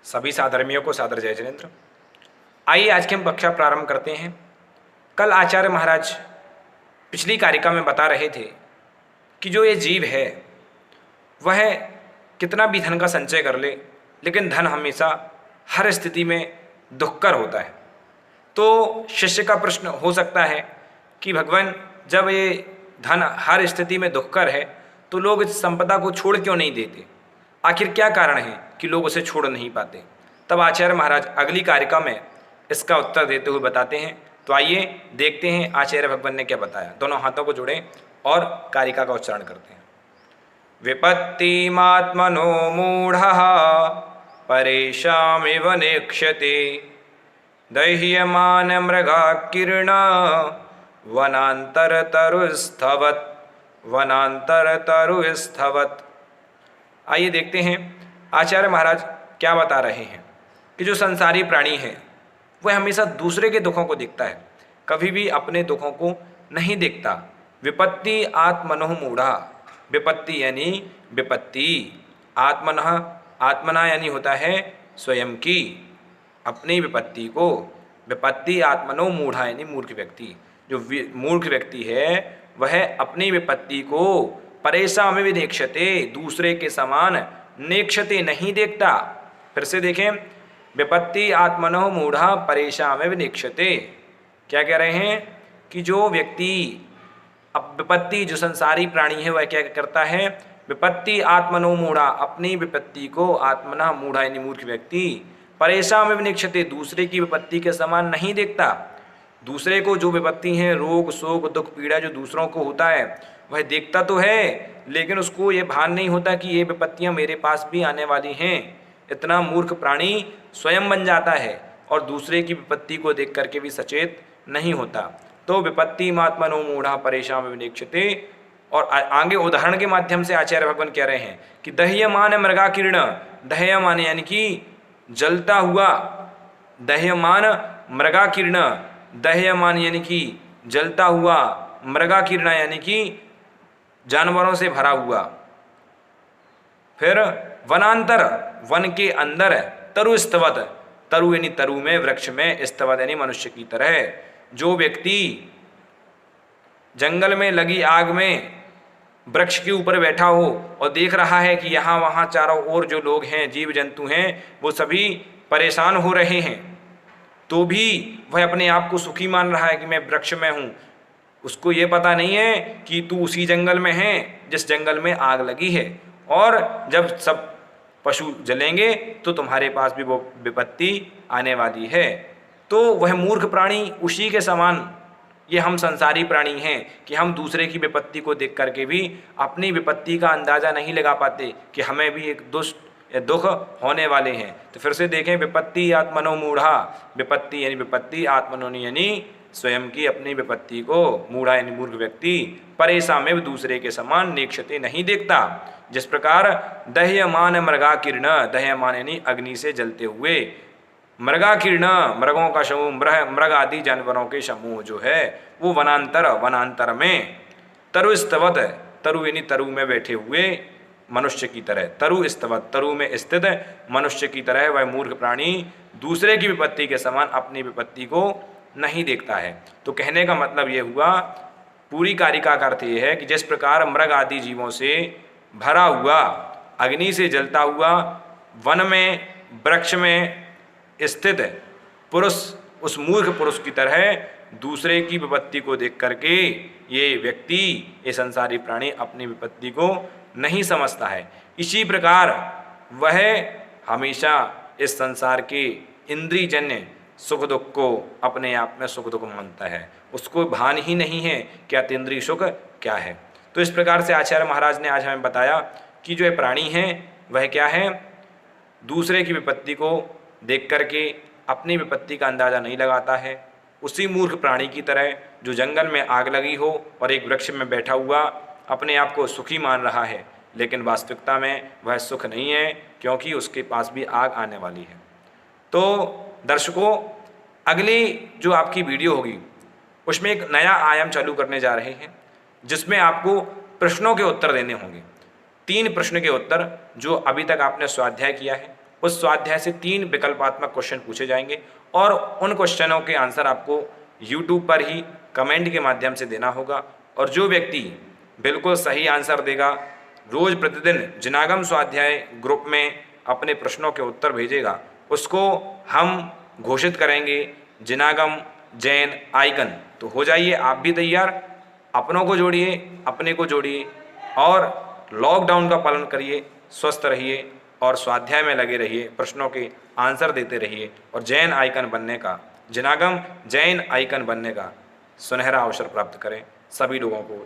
सभी साधर्मियों को सादर जय जिनेन्द्र। आइए आज की हम कक्षा प्रारंभ करते हैं। कल आचार्य महाराज पिछली कारिका में बता रहे थे कि जो ये जीव है वह कितना भी धन का संचय कर ले, लेकिन धन हमेशा हर स्थिति में दुखकर होता है। तो शिष्य का प्रश्न हो सकता है कि भगवान, जब ये धन हर स्थिति में दुखकर है तो लोग इस संपदा को छोड़ क्यों नहीं देते? आखिर क्या कारण है कि लोग उसे छोड़ नहीं पाते? तब आचार्य महाराज अगली कारिका में इसका उत्तर देते हुए बताते हैं। तो आइए देखते हैं आचार्य भगवान ने क्या बताया। दोनों हाथों को जोड़ें और कारिका का उच्चारण करते हैं। विपत्तिमात्मनो मूढ़ः परेषामिव नेक्ष्यते दह्यमान मृगाकीर्ण वनांतरतरुस्थवत्। आइए देखते हैं आचार्य महाराज क्या बता रहे हैं कि जो संसारी प्राणी है वह हमेशा दूसरे के दुखों को देखता है, कभी भी अपने दुखों को नहीं देखता। विपत्ति आत्मनो मूढ़ा, विपत्ति यानी विपत्ति, आत्मना यानी होता है स्वयं की, अपनी विपत्ति को। विपत्ति आत्मनो मूढ़ा यानी मूर्ख व्यक्ति। जो मूर्ख व्यक्ति है वह अपनी विपत्ति को परेशान में नेक्षते, दूसरे के समान नेक्षते नहीं देखता। फिर से देखें, विपत्ति आत्मनो मूढ़ा परेशान में नेक्षते। क्या कह रहे हैं कि जो व्यक्ति अब विपत्ति, जो संसारी प्राणी है वह क्या करता है? विपत्ति आत्मनो मूढ़ा, अपनी विपत्ति को, आत्मना मूढ़ा यानी मूर्ख व्यक्ति, परेशान में नेक्षते, दूसरे की विपत्ति के समान नहीं देखता। दूसरे को जो विपत्ति है, रोग शोक दुख पीड़ा जो दूसरों को होता है वह देखता तो है, लेकिन उसको ये भान नहीं होता कि ये विपत्तियां मेरे पास भी आने वाली हैं। इतना मूर्ख प्राणी स्वयं बन जाता है और दूसरे की विपत्ति को देख करके भी सचेत नहीं होता। तो विपत्ति मात्मनो मूढ़ा परेशान विनेक्षते। और आगे उदाहरण के माध्यम से आचार्य भगवान कह रहे हैं कि दह्यमान मृगाकीर्ण, दह्यमान यानी कि जलता हुआ, दह्यमान मृगाकीर्ण, दह्यमान यानी कि जलता हुआ, मृगाकीर्ण यानी कि जानवरों से भरा हुआ। फिर वनांतर, वन के अंदर, तरु स्तवत, तरु यानी तरु में, वृक्ष में, स्तवत यानी मनुष्य की तरह। जो व्यक्ति जंगल में लगी आग में वृक्ष के ऊपर बैठा हो और देख रहा है कि यहाँ वहाँ चारों ओर जो लोग हैं, जीव जंतु हैं, वो सभी परेशान हो रहे हैं, तो भी वह अपने आप को सुखी मान रहा है कि मैं वृक्ष में हूँ। उसको ये पता नहीं है कि तू उसी जंगल में है जिस जंगल में आग लगी है, और जब सब पशु जलेंगे तो तुम्हारे पास भी वो विपत्ति आने वाली है। तो वह मूर्ख प्राणी उसी के समान ये हम संसारी प्राणी हैं कि हम दूसरे की विपत्ति को देख करके भी अपनी विपत्ति का अंदाज़ा नहीं लगा पाते कि हमें भी एक दुख होने वाले हैं। तो फिर से देखें, विपत्ति आत्मनो मूढ़ा, विपत्ति यानी विपत्ति, आत्मनो यानी स्वयं की अपनी विपत्ति को, मूढ़ा यानी मूर्ख व्यक्ति, परेशान में दूसरे के समान नेक्षते नहीं देखता। जिस प्रकार दह्यमान मृगाकीर्ण, दह्यमान यानी अग्नि से जलते हुए, मृगाकीर्ण मृगों का समूह, मृग आदि जानवरों के समूह जो है वो वनांतर में, तरु स्तवत, तरु यानी तरु में बैठे हुए मनुष्य की तरह, तरु स्तवत, तरु में स्थित मनुष्य की तरह वह मूर्ख प्राणी दूसरे की विपत्ति के समान अपनी विपत्ति को नहीं देखता है। तो कहने का मतलब ये हुआ, पूरी कारिका का अर्थ ये है कि जिस प्रकार मृग आदि जीवों से भरा हुआ, अग्नि से जलता हुआ, वन में वृक्ष में स्थित पुरुष उस मूर्ख पुरुष की तरह दूसरे की विपत्ति को देख करके ये व्यक्ति, ये संसारी प्राणी अपनी विपत्ति को नहीं समझता है। इसी प्रकार वह हमेशा इस संसार के इंद्रियजन्य सुख दुख को अपने आप में सुख दुख मानता है, उसको भान ही नहीं है कि अतीन्द्रिय सुख क्या है। तो इस प्रकार से आचार्य महाराज ने आज हमें बताया कि जो ये प्राणी हैं वह क्या है, दूसरे की विपत्ति को देख करके अपनी विपत्ति का अंदाज़ा नहीं लगाता है। उसी मूर्ख प्राणी की तरह जो जंगल में आग लगी हो और एक वृक्ष में बैठा हुआ अपने आप को सुखी मान रहा है, लेकिन वास्तविकता में वह सुख नहीं है, क्योंकि उसके पास भी आग आने वाली है। तो दर्शकों, अगली जो आपकी वीडियो होगी उसमें एक नया आयाम चालू करने जा रहे हैं, जिसमें आपको प्रश्नों के उत्तर देने होंगे। 3 प्रश्न के उत्तर जो अभी तक आपने स्वाध्याय किया है उस स्वाध्याय से 3 विकल्पात्मक क्वेश्चन पूछे जाएंगे और उन क्वेश्चनों के आंसर आपको यूट्यूब पर ही कमेंट के माध्यम से देना होगा। और जो व्यक्ति बिल्कुल सही आंसर देगा, रोज प्रतिदिन जिनागम स्वाध्याय ग्रुप में अपने प्रश्नों के उत्तर भेजेगा, उसको हम घोषित करेंगे जिनागम जैन आइकन। तो हो जाइए आप भी तैयार, अपनों को जोड़िए, अपने को जोड़िए और लॉकडाउन का पालन करिए, स्वस्थ रहिए और स्वाध्याय में लगे रहिए, प्रश्नों के आंसर देते रहिए और जैन आइकन बनने का, जिनागम जैन आइकन बनने का सुनहरा अवसर प्राप्त करें। सभी लोगों को